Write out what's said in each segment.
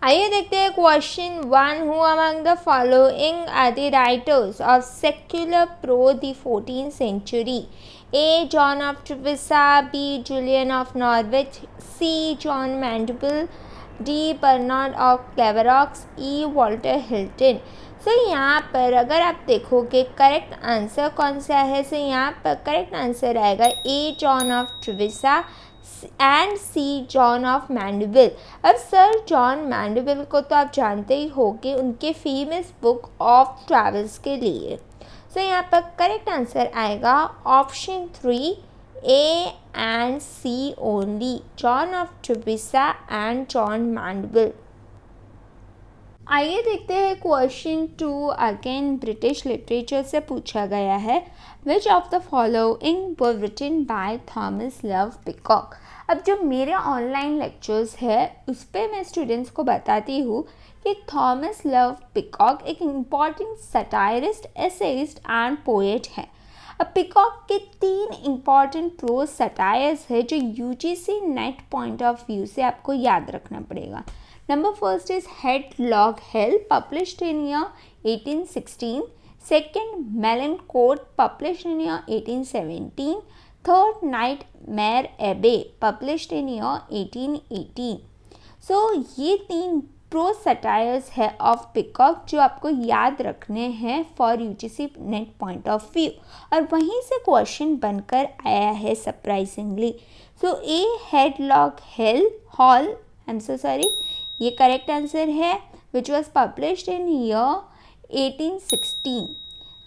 आइए देखते हैं question 1। Who among the following are the writers of secular pro the 14th century? A John of Trevisa, B Julian of Norwich, C John Mandeville, D Bernard of Clairvaux, E Walter Hilton. So यहाँ पर अगर आप देखोगे correct answer कौन सा है, so यहाँ पर करेक्ट आंसर आएगा A John of Trevisa and C John of Mandeville. अब सर जॉन मैंडेविल को तो आप जानते ही होंगे उनके फेमस बुक ऑफ ट्रैवल्स के लिए। सो यहाँ पर करेक्ट आंसर आएगा option 3 A and C only, John of Trevisa and John Mandeville. आइए देखते हैं क्वेश्चन 2। अगेन ब्रिटिश लिटरेचर से पूछा गया है, which of the following were written by Thomas Love Peacock. अब जो मेरे ऑनलाइन लेक्चर्स है उस पर मैं स्टूडेंट्स को बताती हूँ कि थॉमस लव पिकॉक एक important satirist, essayist and poet है। अब पिकॉक के 3 इम्पॉर्टेंट प्रोज सटायर्स है जो UGC NET point of view से आपको याद रखना पड़ेगा। Number first is Hedlog Hell, published in year 1816. Second, Melancholy, published in year 1817. Third, Nightmare Abbey, published in year 1818. So ये 3 प्रो सटायर्स है ऑफ पिकॉक जो आपको याद रखने हैं for UGC NET point of view, और वहीं से क्वेश्चन बनकर आया है surprisingly. So A Headlong hell Hall, I am so sorry, ये करेक्ट आंसर है, which was published in year 1816।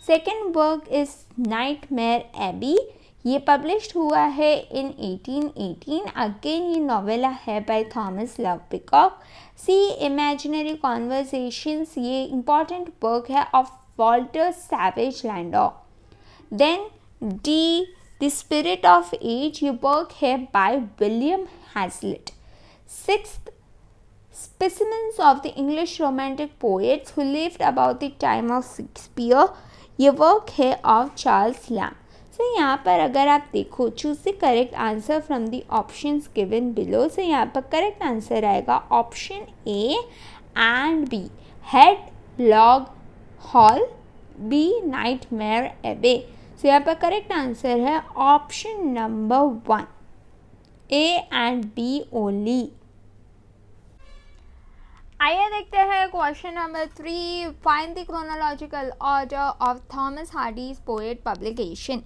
Second work is Nightmare Abbey, ये पब्लिश्ड हुआ है इन 1818। अगेन ये नॉवेला है by Thomas Love Peacock. C imaginary conversations, ये important work है of Walter Savage Landor. Then D the spirit of age, ये work है by William Hazlitt. Sixth, Specimens of the English Romantic Poets who lived about the time of Shakespeare, ये work है of Charles Lamb. So यहाँ पर अगर आप देखो choose the correct answer from the options given below, so यहाँ पर correct answer आएगा option A and B, Headlong Hall, B Nightmare Abbey. So यहाँ पर करेक्ट आंसर है option number 1, A and B only. आइए देखते हैं question number 3। Find the chronological order of Thomas Hardy's poet publication.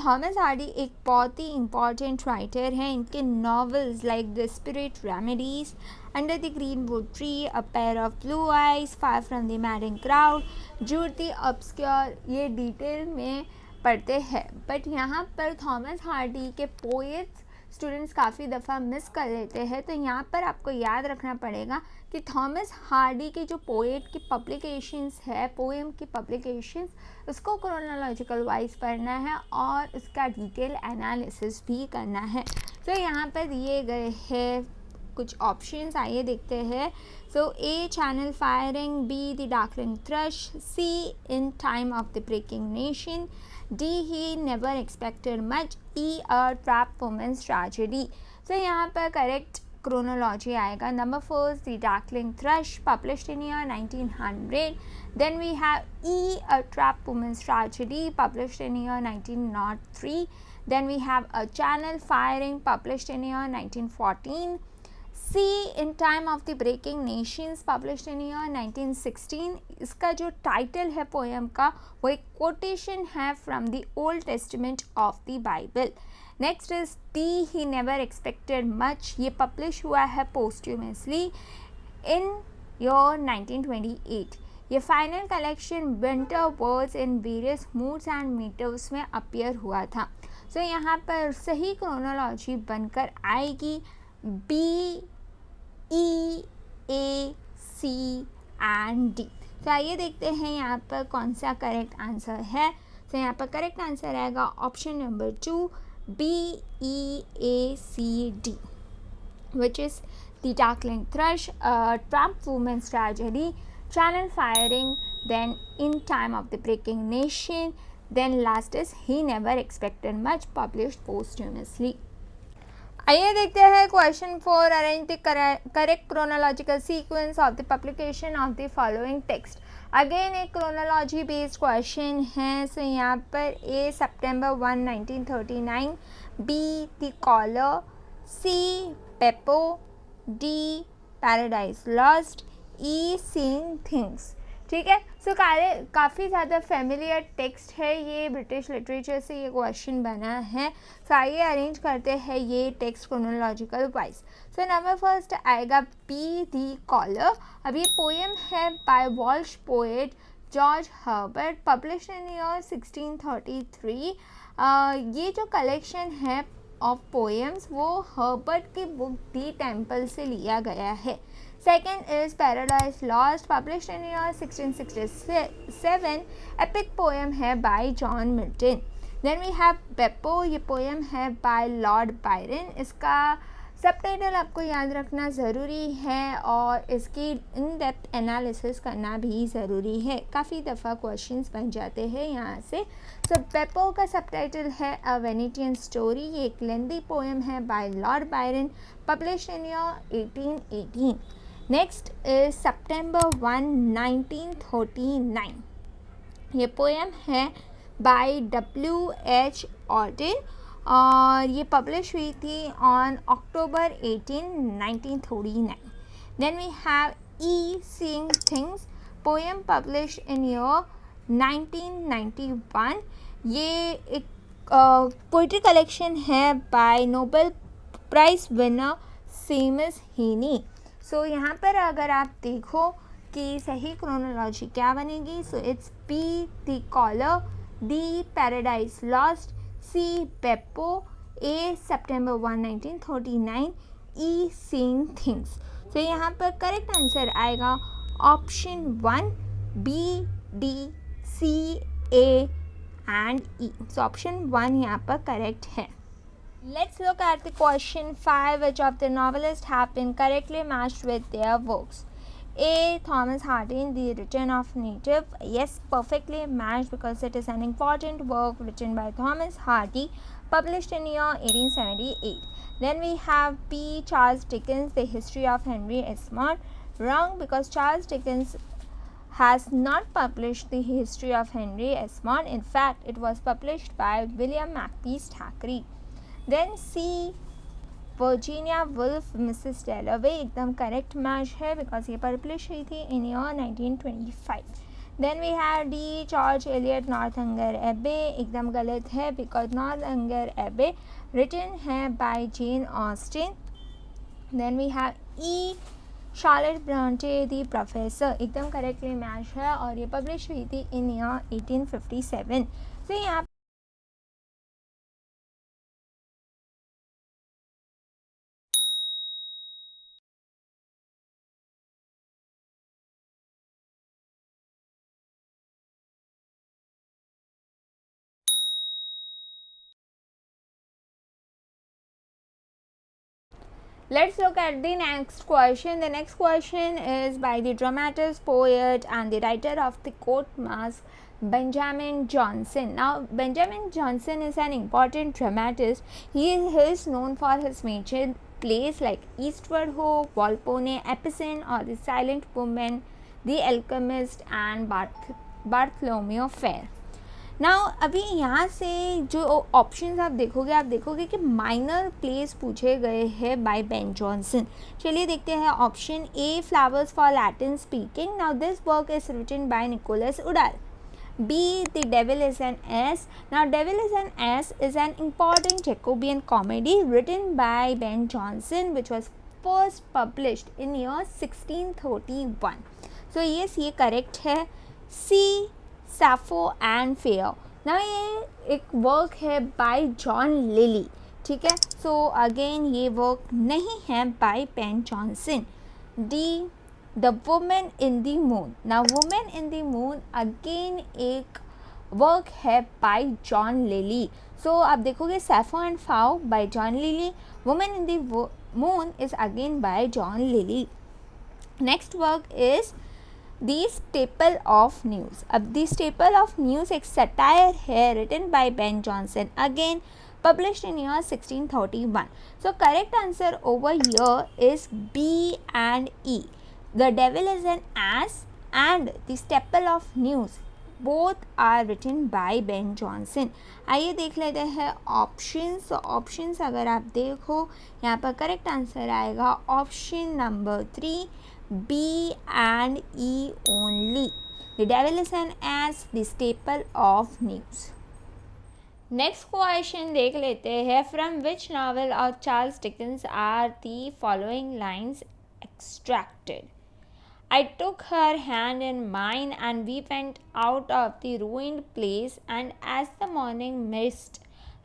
Thomas Hardy एक बहुत ही important writer हैं। इनके novels like the spirit remedies, under the greenwood tree, a pair of blue eyes, far from the madding crowd, Jude the obscure, ये detail में पढ़ते हैं। But यहाँ पर थॉमस हार्डी के पोएट्स स्टूडेंट्स काफ़ी दफ़ा मिस कर लेते हैं, तो यहाँ पर आपको याद रखना पड़ेगा कि थॉमस हार्डी के जो पोएट की पब्लिकेशंस है, पोएम की पब्लिकेशंस, उसको क्रोनोलॉजिकल वाइज पढ़ना है और उसका डिटेल एनालिसिस भी करना है। तो यहाँ पर दिए गए हैं कुछ ऑप्शंस, आइए देखते हैं। So A channel firing, B the darkling thrush, C in time of the breaking nation, D he never expected much, E a trap woman's tragedy। तो यहाँ पर करेक्ट क्रोनोलॉजी आएगा। Number first the darkling thrush, published in year 1900। Then we have E a trap woman's tragedy, published in year 1903। Then we have a channel firing, published in year 1914। C in time of the breaking nations, published in year 1916। इसका जो title है poem का वो एक quotation है from the Old Testament of the Bible. Next is the he never expected much, ये publish हुआ है पोस्ट्यूमसली इन ईयर 1928। ये final collection winter words in various moods and meters में अपीयर हुआ था। सो यहाँ पर सही क्रोनोलॉजी बनकर आएगी B, E, A, C and D. तो आइए देखते हैं यहाँ पर कौन सा करेक्ट आंसर है। तो यहाँ पर करेक्ट आंसर आएगा option number 2, B, E, A, C, D, which is the darkling thrush, tramp women's tragedy, channel firing, then in time of the breaking nation, then last is he never expected much, published posthumously. आइए देखते हैं question 4, arrange the correct chronological sequence of the publication of the following text. Again एक chronology based question है। So यहाँ पर A September 1 1939, B the collar, C पेपो, D paradise lost, E seeing things. ठीक है, सो काफ़ी ज़्यादा फेमिलियर टेक्स्ट है ये, ब्रिटिश लिटरेचर से ये क्वेश्चन बना है। सो आइए अरेंज करते हैं ये text chronological wise. So number first आएगा बी दी कॉलर। अब ये पोएम है by Welsh poet George Herbert, published in year 1633। ये जो कलेक्शन है ऑफ पोएम्स वो हर्बर्ट की बुक दी टेम्पल से लिया गया है। Second is Paradise Lost, published in year 1667, epic poem है by John Milton. Then we have Beppo, ये poem है by Lord Byron. इसका सबटाइटल आपको याद रखना ज़रूरी है और इसकी इन डेप्थ एनालिसिस करना भी ज़रूरी है, काफ़ी दफ़ा क्वेश्चंस बन जाते हैं यहाँ से। सो बेपो का सबटाइटल है अ वेनेटियन स्टोरी। ये एक लेंदी पोएम है by Lord Byron, published in year 1818। Next is September 1 1939। ये पोएम है बाय W.H. ऑर्डिन और ये पब्लिश हुई थी on October 18 1939। Then we have E seeing things, poem publish in year 1991। ये एक पोइट्री कलेक्शन है by Nobel prize winner Seamus Heaney. So यहाँ पर अगर आप देखो कि सही क्रोनोलॉजी क्या बनेगी, so it's B the collar, D paradise Lost, C Beppo, A September 1 1939, E seeing things. So यहाँ पर करेक्ट आंसर आएगा option 1, B, D, C, A and E. So option 1 यहाँ पर करेक्ट है। Let's look at the question 5, which of the novelists have been correctly matched with their works. A. Thomas Hardy, The Return of Native. Yes, perfectly matched because it is an important work written by Thomas Hardy, published in year 1878. Then we have B. Charles Dickens, The History of Henry Esmond. Wrong, because Charles Dickens has not published The History of Henry Esmond. In fact, it was published by William Makepeace Thackeray. Then C Virginia Woolf Mrs Dalloway एकदम correct match है because ये publish हुई थी in year 1925। Then we have D George Eliot Northanger Abbey, एकदम गलत है because Northanger Abbey written है by Jane Austen. Then we have E Charlotte Bronte the professor, एकदम करेक्टली मैच है और ये पब्लिश हुई थी इन ईयर 1857। तो यहाँ let's look at the next question. The next question is by the dramatist, poet and the writer of the court masque, Benjamin Jonson. Now, Benjamin Jonson is an important dramatist. He is known for his major plays like Eastward Ho, Volpone, Epicene or The Silent Woman, The Alchemist and Bartholomew Fair. Now अभी यहाँ से जो options आप देखोगे कि minor place पूछे गए हैं बाय बेन जॉनसन। चलिए देखते हैं option A, flowers for Latin speaking. Now this work is written by Nicholas Udall. B, The Devil is an Ass. Now, Devil is an Ass is an important Jacobean comedy written by Ben Jonson, which was first published in year 1631. So, yes, ये correct है। C, Sappho and Fair. Now, ये एक work है by John lily, ठीक है। So again ये work नहीं है by Ben Jonson. D, the woman in the moon. Now woman in the moon again एक वर्क है बाय जॉन लिली। सो आप देखोगे Sappho and Phao by John Lyly, woman in the moon is again by John Lyly. Next work is the staple of news. अब the staple of news एक satire है written by Ben Jonson, again published in year 1631. So correct answer over here is B and E. The Devil is an Ass and The Staple of News both are written by Ben Jonson. आइए देख लेते हैं options. Options अगर आप देखो यहाँ पर correct answer आएगा option number 3 B and E only. The Devil is an Ass, The Staple of News. Next question देख लेते हैं. From which novel of Charles Dickens are the following lines extracted? I took her hand in mine and we went out of the ruined place, and as the morning mist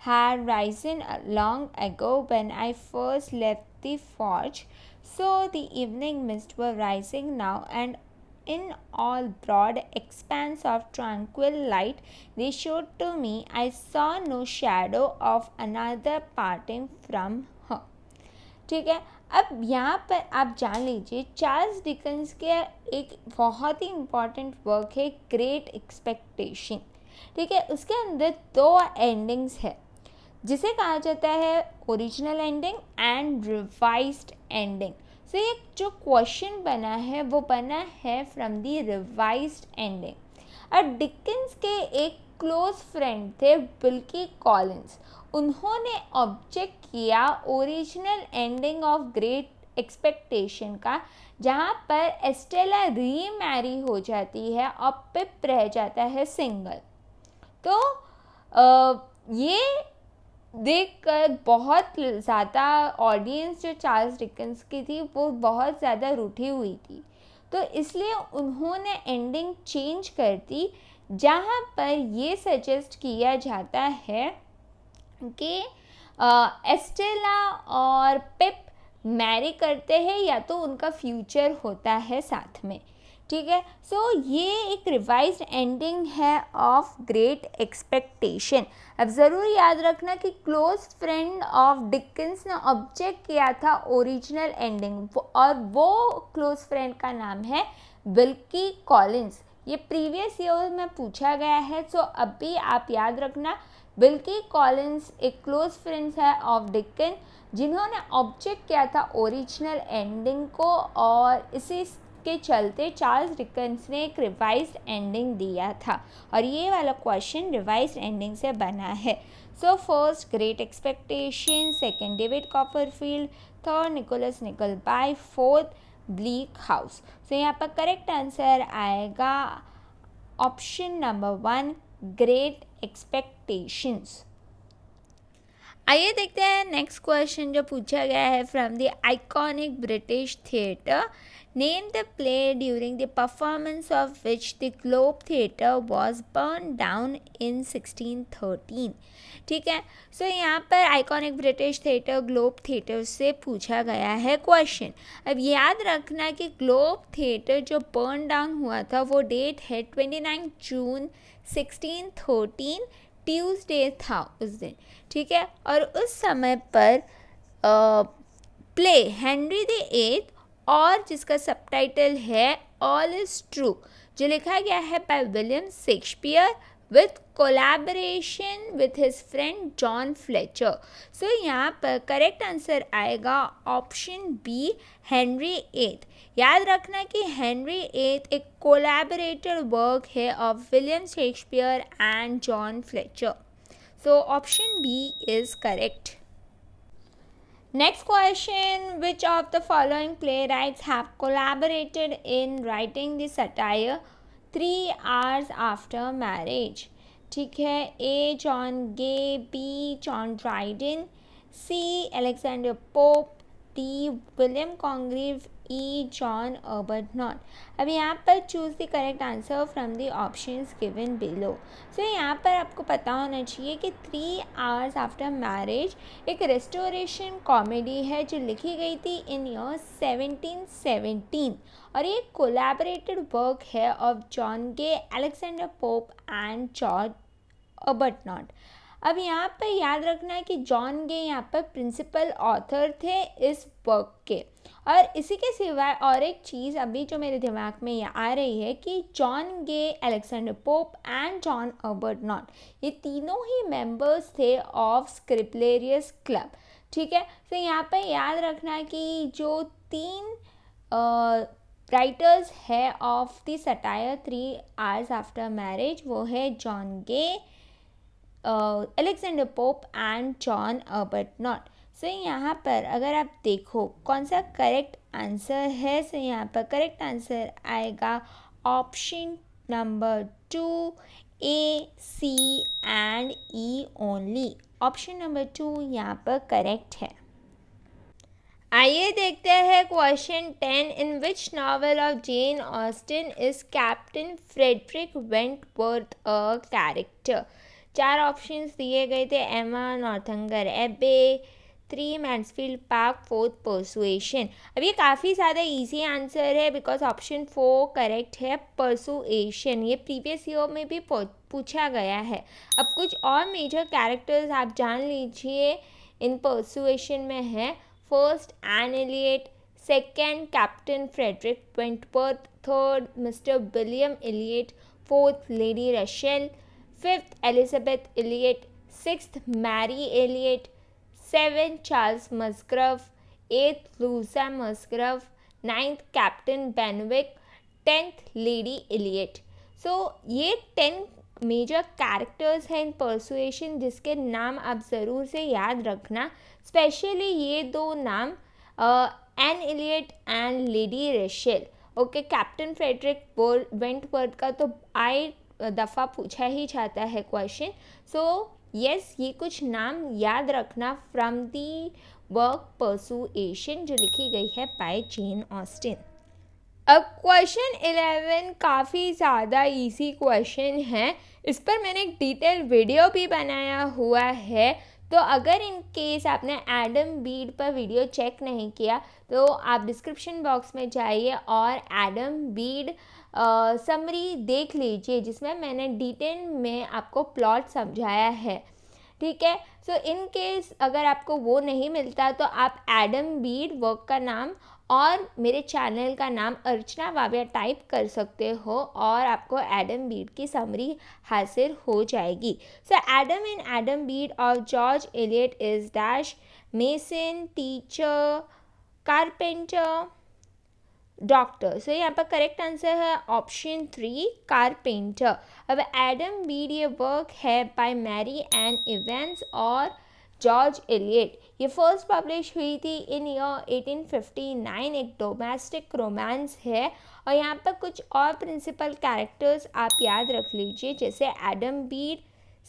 had risen long ago when I first left the forge, so the evening mist were rising now, and in all broad expanse of tranquil light they showed to me, I saw no shadow of another parting from her. ठीक है. अब यहाँ पर आप जान लीजिए Charles Dickens के एक बहुत ही इम्पॉर्टेंट वर्क है ग्रेट एक्सपेक्टेशन. ठीक है. उसके अंदर 2 एंडिंग्स है जिसे कहा जाता है original ending and revised ending. So ये जो क्वेश्चन बना है वो बना है फ्रॉम द रिवाइज्ड एंडिंग. और डिकेंस के एक क्लोज फ्रेंड थे विल्की कॉलिंस. उन्होंने ऑब्जेक्ट किया original ending of Great Expectation का, जहाँ पर एस्टेला रीमैरी हो जाती है और पिप रह जाता है सिंगल. तो ये देखकर बहुत ज़्यादा ऑडियंस जो चार्ल्स डिकेंस की थी वो बहुत ज़्यादा रूठी हुई थी. तो इसलिए उन्होंने एंडिंग चेंज कर दी, जहाँ पर ये सजेस्ट किया जाता है कि एस्टेला और पिप मैरी करते हैं या तो उनका फ्यूचर होता है साथ में. ठीक है. सो ये एक रिवाइज्ड एंडिंग है ऑफ ग्रेट एक्सपेक्टेशन. अब ज़रूर याद रखना कि क्लोज फ्रेंड ऑफ डिकेंस ने ऑब्जेक्ट किया था ओरिजिनल एंडिंग, और वो क्लोज फ्रेंड का नाम है विल्की कॉलिंस. ये प्रीवियस ईयर में पूछा गया है. सो अभी आप याद रखना विल्की कॉलिंस एक क्लोज फ्रेंड्स है ऑफ डिकेन, जिन्होंने ऑब्जेक्ट किया था ओरिजिनल एंडिंग को, और इसी के चलते चार्ल्स डिकेंस ने एक रिवाइज्ड एंडिंग दिया था. और ये वाला क्वेश्चन रिवाइज्ड एंडिंग से बना है. So first Great Expectation, second David Copperfield, third Nicholas Nickleby, fourth Bleak House. So यहाँ पर करेक्ट आंसर आएगा ऑप्शन नंबर 1 ग्रेट एक्सपेक्टेशंस. आइए देखते हैं नेक्स्ट क्वेश्चन जो पूछा गया है. From the iconic British theatre name the play during the performance of which the Globe theatre was burn down in 1613. ठीक है. सो यहाँ पर iconic British theatre Globe theatre से पूछा गया है क्वेश्चन. अब याद रखना कि ग्लोब थिएटर जो बर्न डाउन हुआ था वो डेट है 29 जून 1613, ट्यूसडे था उस दिन. ठीक है. और उस समय पर प्ले हेनरी द 8 और जिसका सबटाइटल है ऑल इज़ ट्रू, जो लिखा गया है by William Shakespeare with collaboration with his friend John Fletcher. So यहाँ पर करेक्ट आंसर आएगा ऑप्शन बी हेनरी 8. याद रखना कि हेनरी 8 एक कोलैबोरेटेड वर्क है of William Shakespeare and John Fletcher. So option B is correct. Next question, which of the following playwrights have collaborated in writing the satire 3 hours after marriage? ठीक है. A. John Gay, B. John Dryden, C. Alexander Pope, D. William Congreve, E. John Arbuthnot. अब यहाँ पर choose the correct answer from the options given below. So यहाँ पर आपको पता होना चाहिए कि 3 आवर्स आफ्टर मैरिज एक रेस्टोरेशन कॉमेडी है जो लिखी गई थी इन ईयर 1717, और ये कोलैबोरेटेड वर्क है of John Gay, Alexander Pope and George Arbuthnot. अब यहाँ पर याद रखना है कि जॉन गे यहाँ पर प्रिंसिपल ऑथर थे इस वर्क के। और इसी के सिवाय और एक चीज़ अभी जो मेरे दिमाग में ये आ रही है कि John Gay, Alexander Pope and John Arbuthnot, ये तीनों ही मेंबर्स थे ऑफ स्क्रिप्लेरियस क्लब। ठीक है, तो यहाँ पर याद रखना कि जो तीन राइटर्स है of the satire 3 Hours After Marriage, वो है John Gay, Alexander Pope and John Arbuthnot. So यहाँ पर अगर आप देखो कौन सा करेक्ट आंसर है, सो यहाँ पर करेक्ट आंसर आएगा option number 2, A, C and E only. Option number 2 यहाँ पर करेक्ट है। आइए देखते हैं question 10। In which novel of Jane Austen is Captain Frederick Wentworth a character? 4 options दिए गए थे, एमा नॉर्थंगर एबे, 3 मैन्सफील्ड पार्क, 4 परसुएशन। अब ये काफ़ी ज़्यादा इजी आंसर है बिकॉज ऑप्शन 4 करेक्ट है, परसुएशन। ये प्रीवियस ईयर में भी पूछा गया है। अब कुछ और मेजर कैरेक्टर्स आप जान लीजिए इन परसुएशन में है। First Anne Elliot, second Captain Frederick Wentworth, third Mister William Elliot, fourth Lady Russell, fifth Elizabeth Elliot, sixth Mary Elliot, 7 Charles Musgrove, 8th Louisa Musgrove, 9th Captain Benwick, 10th Lady Elliot. So ये 10 major characters हैं इन persuasion जिसके नाम आप ज़रूर से याद रखना, specially ये 2 नाम, Anne Elliot and Lady Russell. Okay, Captain Frederick Wentworth का तो आए दफ़ा पूछा ही जाता है क्वेश्चन। सो यस, ये कुछ नाम याद रखना फ्रॉम दी वर्क परसुएशन जो लिखी गई है बाय जेन ऑस्टिन। अब क्वेश्चन 11 काफ़ी ज़्यादा इजी क्वेश्चन है, इस पर मैंने एक डिटेल वीडियो भी बनाया हुआ है। तो अगर इन केस आपने एडम बीड पर वीडियो चेक नहीं किया तो आप डिस्क्रिप्शन बॉक्स में जाइए और एडम बीड समरी देख लीजिए जिसमें मैंने डिटेल में आपको प्लॉट समझाया है। ठीक है, सो इन केस अगर आपको वो नहीं मिलता तो आप एडम बीड वर्क का नाम और मेरे चैनल का नाम अर्चना वाविया टाइप कर सकते हो और आपको एडम बीड की समरी हासिल हो जाएगी। So Adam in Adam Bede of George Eliot is dash mason, teacher, carpenter, doctor. So यहाँ पर करेक्ट आंसर है ऑप्शन 3, कारपेंटर। अब एडम बीड ये वर्क है बाय मैरी एन इवेंस और जॉर्ज एलियट। ये फर्स्ट पब्लिश हुई थी इन ईयर 1859, एक डोमेस्टिक रोमांस है। और यहाँ पर कुछ और प्रिंसिपल कैरेक्टर्स आप याद रख लीजिए, जैसे Adam Bede,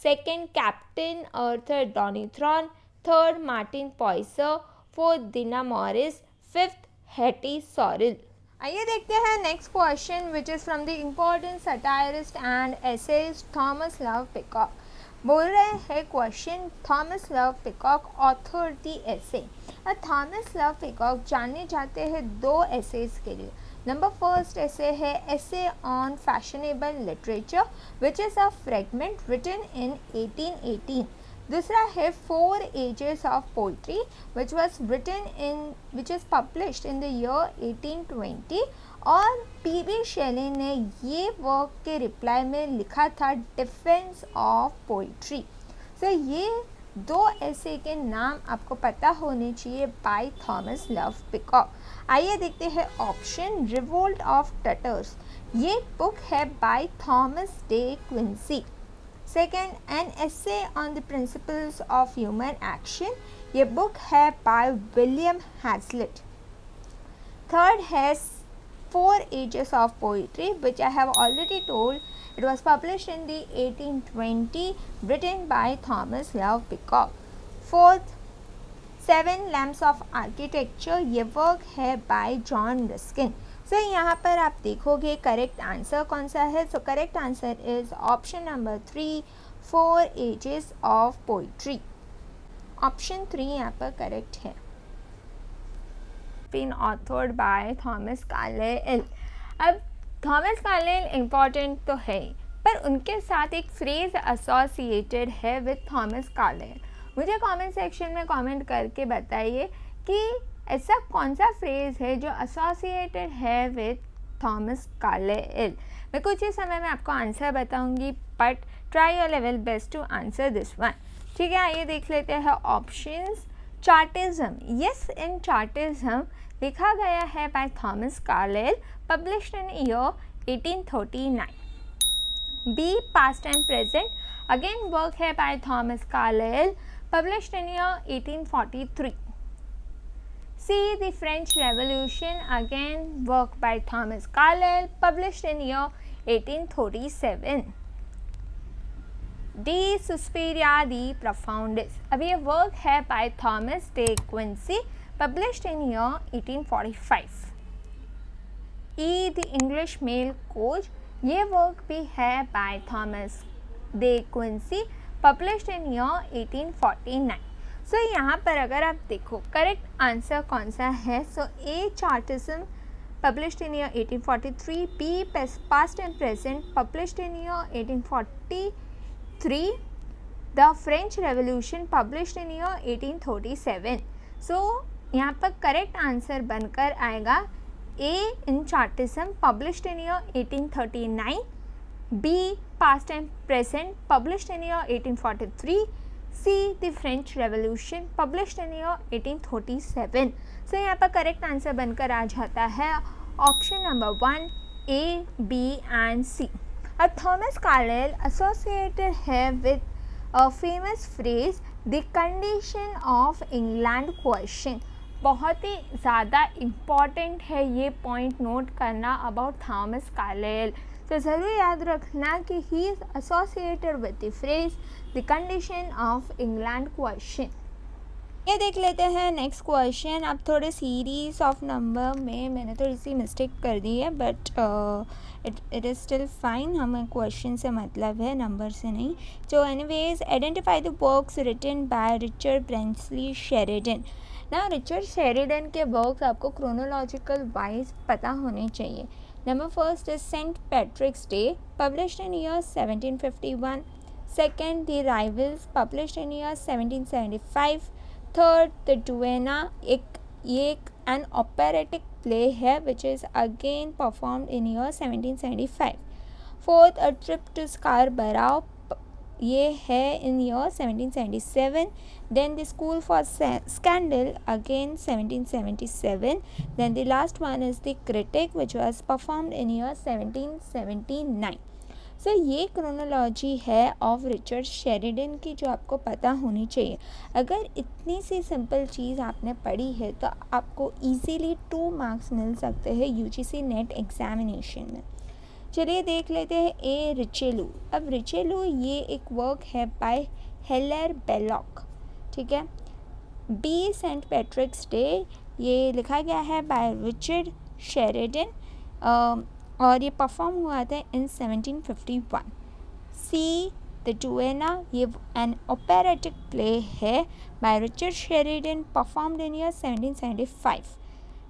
second Captain Arthur Donnithorne, third Martin Poyser, fourth Dinah Morris, fifth Hetty Sorrel. आइए देखते हैं next question which is from the important satirist and essayist Thomas Love Peacock. बोल रहे हैं question, Thomas Love Peacock author the essay. Thomas Love Peacock जाने जाते हैं 2 essays के लिए। नंबर फर्स्ट ऐसे है essay on fashionable literature which is a fragment written in 1818। दूसरा है 4 ages of poetry which is published in the year 1820। और PB. शेली ने ये वर्क के रिप्लाई में लिखा था डिफेंस ऑफ पोइट्री। सो ये 2 ऐसे के नाम आपको पता होने चाहिए बाय थॉमस लव पिकॉक। आइए देखते हैं ऑप्शन, रिवोल्ट ऑफ टटर्स, ये बुक है by Thomas De Quincey. Second, an essay on the principles of human action, ये बुक है बाय विलियम हैजलिट। थर्ड है 4 Ages of Poetry, which I have already told. It was published in the 1820, written by Thomas Love Peacock. Fourth, 7 Lamps of Architecture, ये work है by John Ruskin. So यहाँ पर आप देखोगे correct answer कौन सा है। So correct answer is option number 3, 4 Ages of Poetry. Option 3 यहाँ पर करेक्ट है। been authored by Thomas Carlyle. अब थॉमस कार्लाइल इम्पॉर्टेंट तो है पर उनके साथ एक फ्रेज एसोसिएटेड है विद थॉमस कार्लाइल। मुझे कमेंट सेक्शन में कमेंट करके बताइए कि ऐसा कौन सा फ्रेज है जो एसोसिएटेड है विद थॉमस कार्लाइल। मैं कुछ ही समय में आपको आंसर बताऊंगी, but try your level best to answer this one. ठीक है, आइए देख लेते हैं ऑप्शंस। चार्टिज्म, यस, इन चार्टिज्म लिखा गया है by Thomas Carlyle, published in year 1839। B, Past and Present, again work है by Thomas Carlyle, published in year 1843। C, the French Revolution, again work by Thomas Carlyle, published in year 1837. D, Suspiria the Profundis, अब ये work है by Thomas de Quincey, published in year 1845. E, the English Mail Coach, ये work भी है by Thomas de Quincey, published in year 1849. सो यहाँ पर अगर आप देखो करेक्ट आंसर कौन सा है, so A, Chartism, published in year 1843, B, Past and Present, published in year 1843, the French Revolution, published in year 1837। So यहाँ पर करेक्ट आंसर बनकर आएगा A, in Chartism, published in year 1839, B, Past and Present, published in year 1843, C, the French Revolution, published in year 1837. So यहाँ पर correct answer बनकर आ जाता है option number 1, A, B and C. अब Thomas Carlisle associated है with a famous phrase the condition of England question. बहुत ही ज़्यादा important है ये पॉइंट नोट करना अबाउट थॉमस कार्लाइल। तो ज़रूर याद रखना कि he is associated with the phrase the condition of England question. ये देख लेते हैं नेक्स्ट क्वेश्चन। अब थोड़े सीरीज ऑफ नंबर में मैंने थोड़ी सी मिस्टेक कर दी है, but it is still fine, हमें क्वेश्चन से मतलब है, नंबर से नहीं। तो anyways, identify the works written by Richard Brinsley Sheridan. ना, रिचर्ड शेरिडन के वर्क्स आपको क्रोनोलॉजिकल वाइज पता होने चाहिए। Number first is St. Patrick's Day, published in year 1751. Second, The Rivals, published in year 1775. Third, The Duenna, एक an operatic play है which is again performed in year 1775. Fourth, A Trip to Scarborough, ये है in year 1777. Then The School for Scandal, again 1777. Then the last one is The Critic, which was performed in year 1779. So ये chronology है of Richard Sheridan की जो आपको पता होनी चाहिए। अगर इतनी सी सिंपल चीज़ आपने पढ़ी है तो आपको इजीली 2 मार्क्स मिल सकते हैं यूजीसी नेट एग्जामिनेशन में। चलिए देख लेते हैं ए, रिचेलू। अब रिचेलू ये एक वर्क है बाय हिलर बेलॉक, ठीक है। बी, सेंट पैट्रिक्स डे, ये लिखा गया है बाय रिचर्ड शेरिडन और ये परफॉर्म हुआ था इन 1751. सी, द डुएना, ये एन ओपेरेटिक प्ले है by Richard Sheridan, performed in year 1775.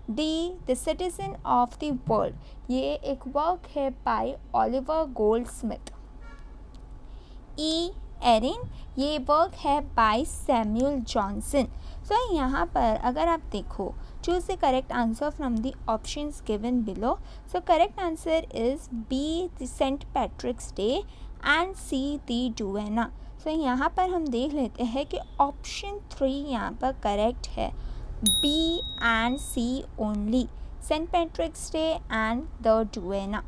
D, the Citizen of the World, ये एक वर्क है by Oliver Goldsmith. E, Irene, ये वर्क है बाय सैमुअल जॉनसन. सो यहाँ पर अगर आप देखो, choose the correct answer from the options given below. So correct answer is B, the Saint Patrick's Day and C, the Duenna. So यहाँ पर हम देख लेते हैं कि ऑप्शन 3 यहाँ पर करेक्ट है, B and C only, Saint Patrick's Day and the Duenna.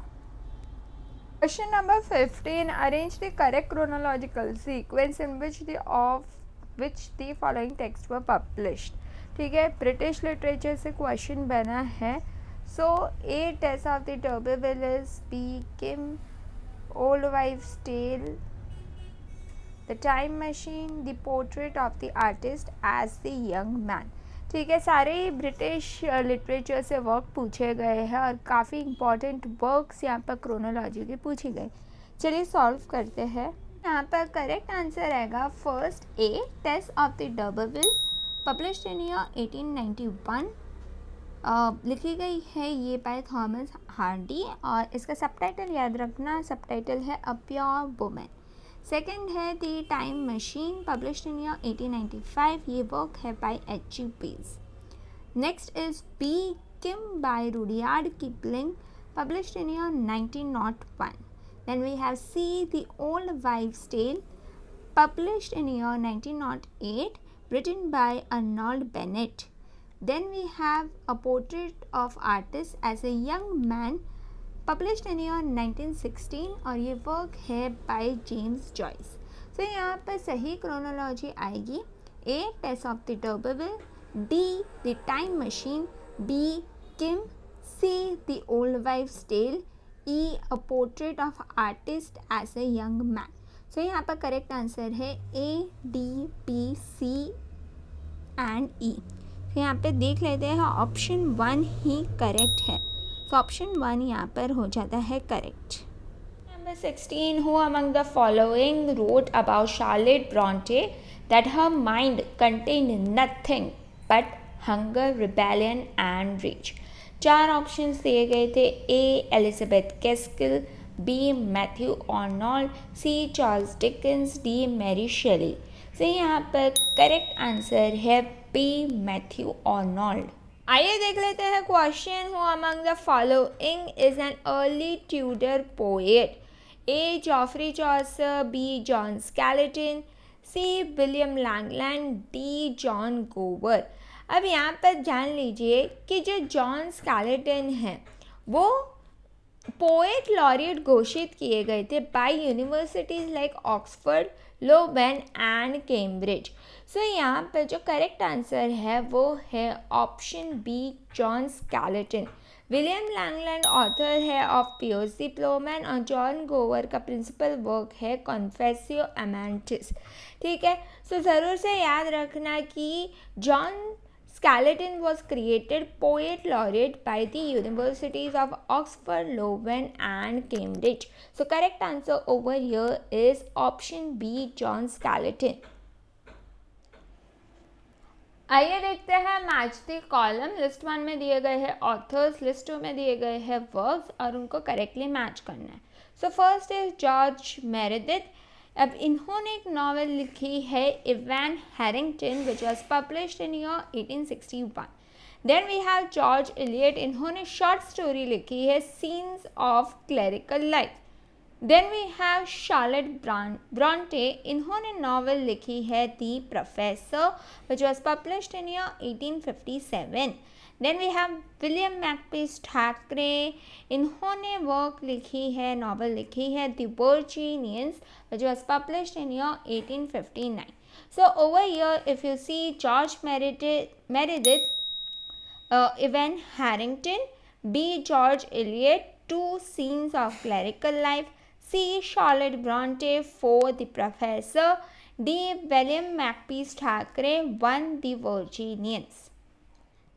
Question number 15. Arrange the correct chronological sequence in which the following texts were published. ठीक है, ब्रिटिश लिटरेचर से क्वेश्चन बना है. So A, Tess of the Turbervilles, B, Kim, Old Wives Tale, the time Machine, the Portrait of the Artist as the Young Man. ठीक है, सारे ही British literature से वर्क पूछे गए हैं और काफ़ी इंपॉर्टेंट वर्क्स यहाँ पर क्रोनोलॉजी के पूछे गए. चलिए सॉल्व करते हैं. यहाँ पर करेक्ट आंसर रहेगा first A, Tess of the D'Urberville, published in year 1891. लिखी गई है ये बाय थॉमस हार्डी और इसका सबटाइटल याद रखना, सबटाइटल है अ प्योर वुमन। सेकंड है the time machine, published in year 1895, ये वर्क है by H.G. Wells। Next is B Kim by Rudyard Kipling, published in year 1901. Then we have C, The Old Wives' Tale, published in year 1908, written by Arnold Bennett. Then we have A Portrait of Artist as a Young Man, published in year 1916 और ये work है by James Joyce. So यहाँ पर सही chronology आएगी A, Tess of the D'Urberville, D, The Time Machine, B, Kim, C, The Old Wives' Tale, E, A Portrait of Artist as a Young Man. So यहाँ पर correct answer है A, D, B, C and E. तो यहाँ पे देख लेते हैं option 1 ही correct है, तो ऑप्शन 1 यहाँ पर हो जाता है correct. Number 16, who among the following wrote about Charlotte Bronte that her mind contained nothing but hunger, rebellion and rage? 4 options दिए गए थे, A, Elizabeth Gaskell, B, Matthew Arnold, C, Charles Dickens, D, Mary Shelley. तो यहाँ पर correct answer है B, Matthew Arnold. आइए देख लेते हैं question, who among the following is an early Tudor poet? A, Geoffrey Chaucer, B, John Skelton, C, William Langland, D, John Gower. अब यहाँ पर जान लीजिए कि जो जॉन स्केलेटन हैं वो पोएट लॉरिएट घोषित किए गए थे by universities like Oxford, Louvain and Cambridge. So यहाँ पर जो करेक्ट आंसर है वो है option B, John Skelton. William Langland author है ऑफ पियर्स द प्लोमैन और जॉन गोवर का प्रिंसिपल वर्क है कॉन्फेसियो अमेंटिस। ठीक है, सो ज़रूर से याद रखना कि John Skeleton was created poet laureate by the universities of Oxford, Leuven and Cambridge. So correct answer over here is option B, John Skeleton. आइए देखते हैं मैच द कॉलम। लिस्ट 1 में दिए गए हैं ऑथर्स, लिस्ट 2 में दिए गए हैं वर्क्स और उनको करेक्टली मैच करना है। So first is George Meredith. अब इन्होंने एक नॉवेल लिखी है Evan Harrington which was published in year 1861। Then we have George Eliot, इन्होंने शॉर्ट स्टोरी लिखी है Scenes of Clerical Life. Then we have Charlotte Bronte, इन्होंने नॉवेल लिखी है the Professor which was published in year 1857। Then we have William Makepeace Thackeray, इन्होंने work लिखी है, novel लिखी है the Virginians which was published in year 1859. So over here if you see George Meredith, Evan Harrington, B, George Eliot, 2 scenes of clerical life, C, Charlotte Bronte, 4, The Professor, D, William Makepeace Thackeray, 1, The Virginians.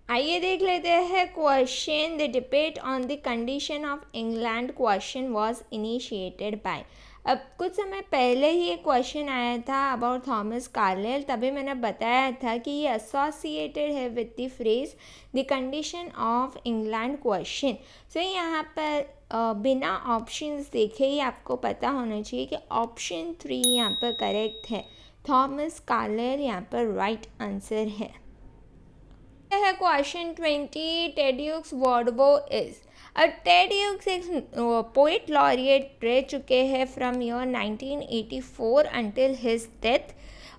आइए देख लेते हैं question. The debate on the condition of England question was initiated by. अब कुछ समय पहले ही एक question आया था अबाउट थॉमस कार्लाइल, तभी मैंने बताया था कि ये एसोसिएटेड है with the phrase the condition of England question. So यहाँ पर बिना ऑप्शंस देखे ही आपको पता होना चाहिए कि ऑप्शन 3 यहाँ पर करेक्ट है, थॉमस कार्लाइल यहाँ पर राइट आंसर है। Question 20, Ted Hughes Wodwo is. अब टेड्यूक्स एक पोइट लॉरिएट रह चुके हैं from year 1984 until his death,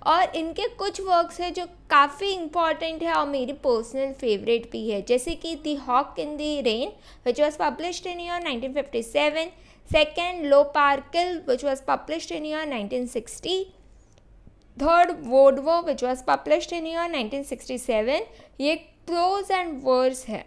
और इनके कुछ वर्क्स हैं जो काफ़ी इंपॉर्टेंट है और मेरी पर्सनल फेवरेट भी है, जैसे कि the hawk in the rain which was published in year 1957, second lupercal which was published in year 1960, third wodwo which was published in year 1967, ये प्रोज एंड वर्स है।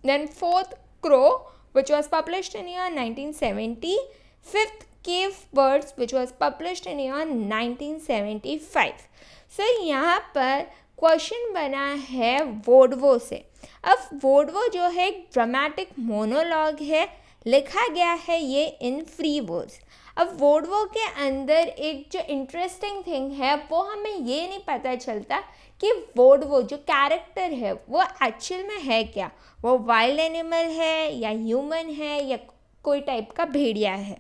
Then fourth crow which was published in year 1970, fifth cave birds which was published in year 1975। So यहाँ पर question बना है वोडवो से। अब वोडवो जो है एक ड्रामेटिक मोनोलॉग है लिखा गया है ये इन फ्री वर्ड्स। अब वोडवो के अंदर एक जो इंटरेस्टिंग थिंग है वो हमें ये नहीं पता चलता कि वोडवो जो कैरेक्टर है वो एक्चुअल में है क्या, वो वाइल्ड एनिमल है या ह्यूमन है या कोई टाइप का भेड़िया है।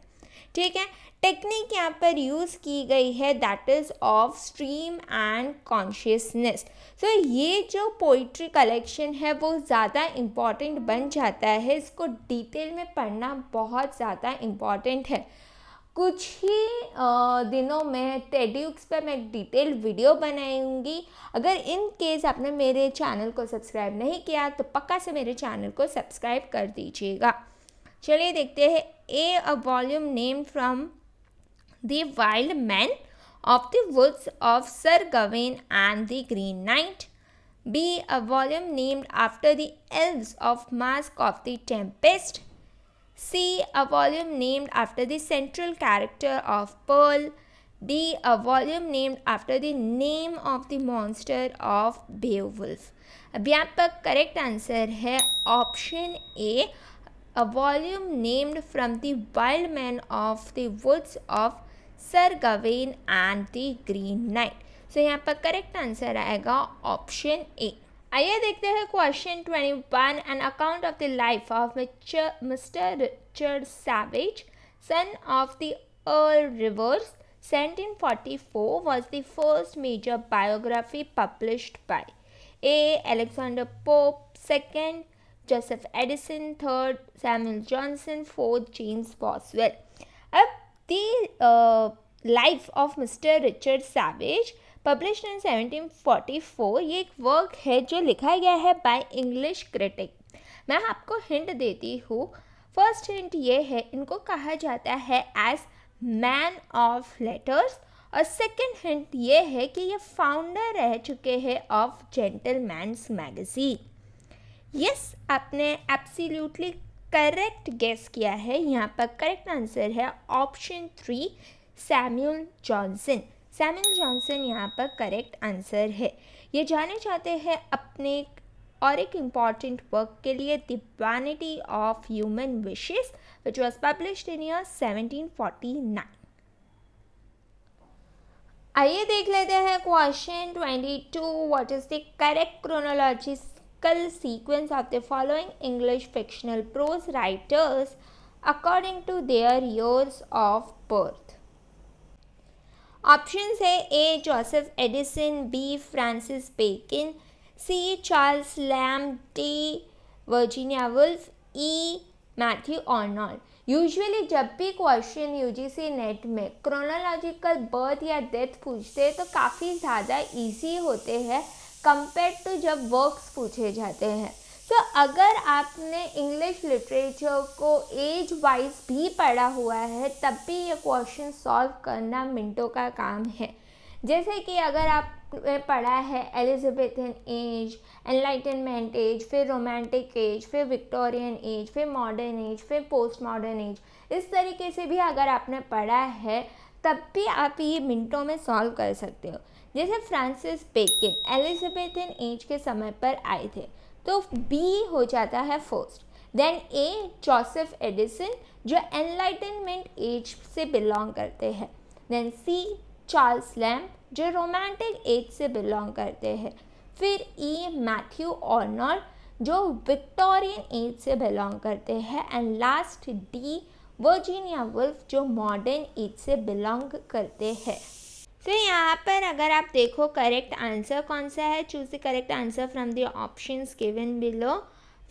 ठीक है, टेक्निक यहाँ पर यूज़ की गई है that is of stream and consciousness. So ये जो पोइट्री कलेक्शन है वो ज़्यादा इम्पॉर्टेंट बन जाता है, इसको डिटेल में पढ़ना बहुत ज़्यादा इम्पॉर्टेंट है। कुछ ही दिनों में टेड्यूक्स पर मैं एक डिटेल वीडियो बनाऊंगी। अगर इन केस आपने मेरे चैनल को सब्सक्राइब नहीं किया तो पक्का से मेरे चैनल को सब्सक्राइब कर दीजिएगा। चलिए देखते हैं। A volume named from the wild men of the woods of Sir Gawain and the Green Knight. B a volume named after the elves of Mask of the Tempest. C a volume named after the central character of Pearl. D a volume named after the name of the monster of Beowulf. अब यहाँ पर correct answer है option A, a volume named from the wild men of the woods of Sir Gawain and the Green Knight. So यहाँ पर correct answer आएगा option ए। आइए देखते हैं question 21। An account of the life of mister Richard savage son of the earl reverse 1744 was the first major biography published by A. Alexander Pope, second Joseph Edison, third Samuel Johnson, fourth James Boswell. अब the life of Mr. Richard Savage published in 1744 ये एक work है जो लिखा गया है by English critic. मैं आपको हिंट देती हूँ। फर्स्ट हिंट ये है, इनको कहा जाता है एज मैन ऑफ लेटर्स, और सेकंड हिंट ये है कि ये फाउंडर रह चुके हैं ऑफ जेंटलमैन्स मैगजीन। यस, आपने एब्सोल्युटली करेक्ट गेस किया है। यहाँ पर करेक्ट आंसर है option 3 Samuel Johnson. Samuel Johnson यहाँ पर करेक्ट आंसर है। ये जाने चाहते हैं अपने और एक इम्पॉर्टेंट वर्क के लिए, the vanity of human wishes, which was published in year 1749। आइए देख लेते हैं question 22। What is the correct chronological sequence of the following English fictional prose writers according to their years of birth? Options है A. Joseph Edison, B. Francis Bacon, C. Charles Lamb, D. Virginia Woolf, E. Matthew Arnold. Usually जब भी question UGC net में chronological birth या death पूछते हैं तो काफ़ी ज़्यादा इजी होते हैं कंपेयर टू जब वर्क्स पूछे जाते हैं। तो अगर आपने इंग्लिश लिटरेचर को एज वाइज भी पढ़ा हुआ है तब भी ये क्वेश्चन सॉल्व करना मिनटों का काम है। जैसे कि अगर आपने पढ़ा है एलिजाबेथन एज, एनलाइटनमेंट एज, फिर रोमांटिक एज, फिर विक्टोरियन एज, फिर मॉडर्न एज, फिर पोस्ट मॉडर्न एज, इस तरीके से भी अगर आपने पढ़ा है तब भी आप ये मिनटों में सॉल्व कर सकते हो। जैसे फ्रांसिस बेकन एलिजाबेथन एज के समय पर आए थे तो बी हो जाता है first. Then A Joseph Addison जो एनलाइटनमेंट एज से बिलोंग करते हैं। देन सी चार्ल्स लैम्ब जो रोमांटिक एज से बिलोंग करते हैं। फिर ई मैथ्यू आर्नोल्ड जो विक्टोरियन एज से बिलोंग करते हैं। And last D Virginia Woolf जो मॉडर्न एज से बिलोंग करते हैं। तो यहाँ पर अगर आप देखो करेक्ट आंसर कौन सा है, choose the correct answer from the options given below.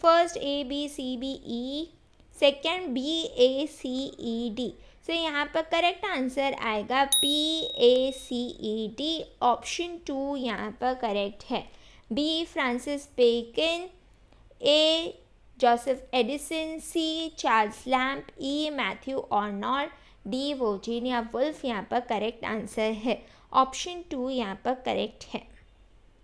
First A B C B E, second B A C E D. तो यहाँ पर करेक्ट आंसर आएगा B A C E D. Option 2 यहाँ पर correct है। B Francis Bacon, A Joseph Addison, C Charles Lamb, E Matthew Arnold, D Virginia Woolf यहाँ पर correct answer है। ऑप्शन 2 यहाँ पर करेक्ट है।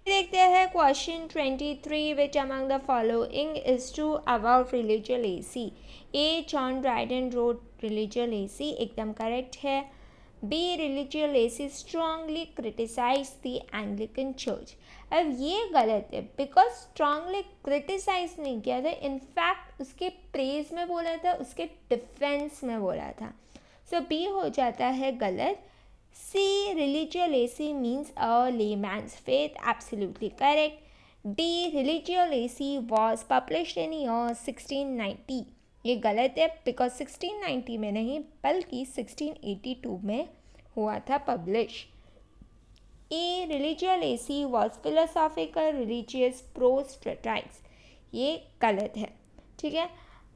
देखते हैं question 23। Which among the following is true about Religio Laici? A John Dryden wrote Religio Laici, एकदम correct है। B Religio Laici strongly criticise the Anglican church. अब ये गलत है, बिकॉज स्ट्रांगली क्रिटिसाइज नहीं किया था, इनफैक्ट उसके प्रेज में बोला था, उसके डिफेंस में बोला था। सो बी हो जाता है गलत। C Religio Laici means a layman's faith, absolutely correct. D Religio Laici was published in year 1690, ये गलत है, बिकॉज 1690 में नहीं बल्कि 1682 में हुआ था publish. A Religio Laici was philosophical religious prose treatise, ये गलत है, ठीक है।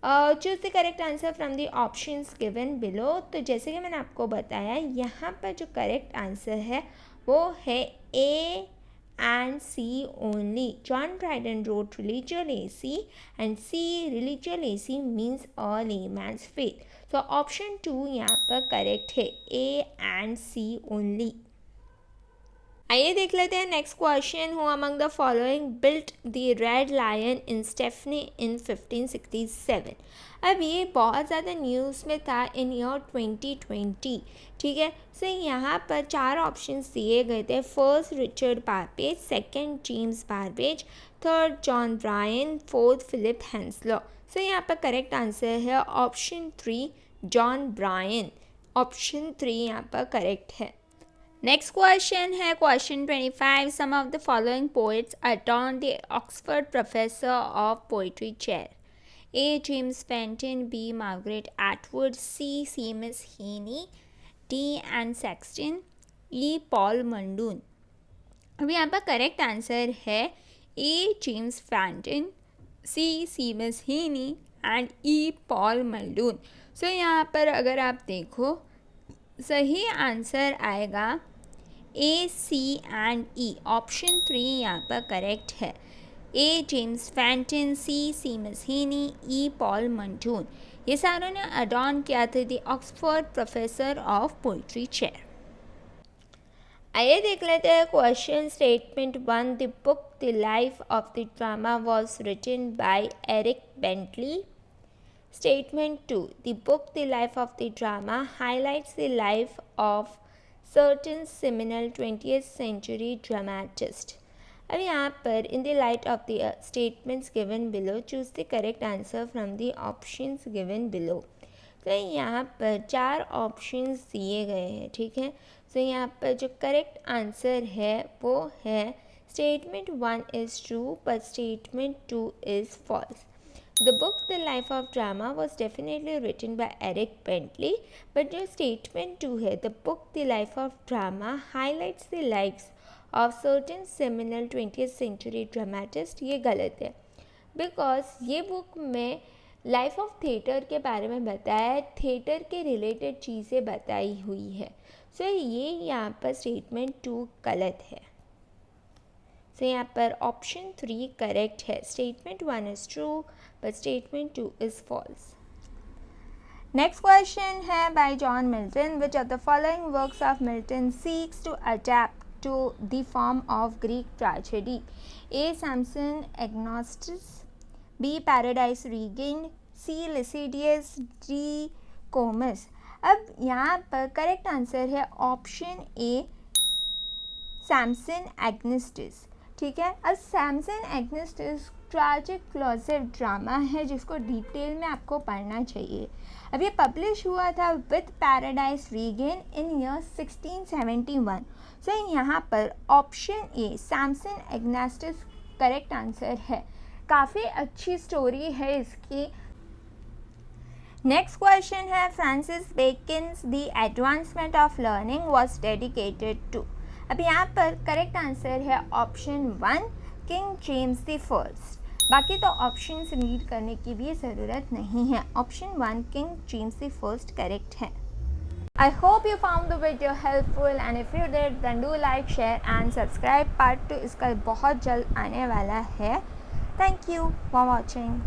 Choose the correct answer from the options given below. तो जैसे कि मैंने आपको बताया, यहाँ पर जो करेक्ट आंसर है वो है ए and C only. John Dryden wrote Religio Laici, and C Religio Laici means a layman's faith. So option 2 यहाँ पर करेक्ट है, A and C only. आइए देख लेते हैं next question. Who among the following built the Red Lion in Stepney in 1567। अब ये बहुत ज़्यादा न्यूज़ में था इन ईयर 2020, ठीक है। सो यहाँ पर 4 ऑप्शंस दिए गए थे। First Richard Burbage, second James Burbage, third John Brayne, fourth Philip Henslowe. So यहाँ पर करेक्ट आंसर है ऑप्शन 3 जॉन ब्रायन। ऑप्शन 3 यहाँ पर करेक्ट है। नेक्स्ट क्वेश्चन है question 25। Some of the following poets adorn the Oxford professor of poetry chair. A James Fenton, B Margaret Atwood, C Seamus Heaney, D Anne Sexton, E Paul Muldoon. अब यहाँ पर correct answer है A James Fenton, C Seamus Heaney and E Paul Muldoon. So यहाँ पर अगर आप देखो सही आंसर आएगा ए, सी एंड ई। ऑप्शन 3 यहाँ पर करेक्ट है। A James Fenton, C Seamus Heaney, E Paul Muldoon, ये सारों ने अडॉर्न किया था the Oxford professor of poetry chair. आइए देख लेते हैं question. Statement 1, the book the life of the drama was written by Eric Bentley. Statement 2, the book The Life of the Drama highlights the life of certain seminal 20th century dramatist. अब यहाँ पर in the light of the statements given below, choose the correct answer from the options given below. तो यहाँ पर 4 options दिए गए हैं, ठीक है। तो यहाँ पर जो करेक्ट आंसर है वो है statement 1 is true but statement 2 is false. The book The Life of Drama was definitely written by Eric Bentley, but जो statement 2 है, the book The Life of Drama highlights the lives of certain seminal 20th century dramatists, ये गलत है, because ये book में life of theatre के बारे में बताया है, थिएटर के रिलेटेड चीज़ें बताई हुई है। सो ये यहाँ पर स्टेटमेंट 2 गलत है। तो यहाँ पर ऑप्शन 3 करेक्ट है। Statement 1 is true but statement 2 is false. Next question है by John Milton. Which of the following works of Milton seeks to adapt to the form of Greek tragedy. A Samson Agonistes, B Paradise Regained, C Lycidas, D Comus. अब यहाँ पर correct answer है option A Samson Agonistes, ठीक है। अब Samson एग्नोस्टिस tragic-plosive drama है जिसको detail में आपको पढ़ना चाहिए। अब ये पब्लिश हुआ था with paradise regain in year 1671। So यहाँ पर option A Samson Agonistes correct answer है। काफ़ी अच्छी स्टोरी है इसकी। नेक्स्ट क्वेश्चन है Francis Bacon's the advancement of learning was dedicated to. अब यहाँ पर करेक्ट आंसर है option 1 king James the first. बाकी तो ऑप्शंस रीड करने की भी ज़रूरत नहीं है। Option 1 king James the first correct है। I hope you found the video helpful and if you did then do like, share and subscribe. Part 2 इसका बहुत जल्द आने वाला है। Thank you for watching.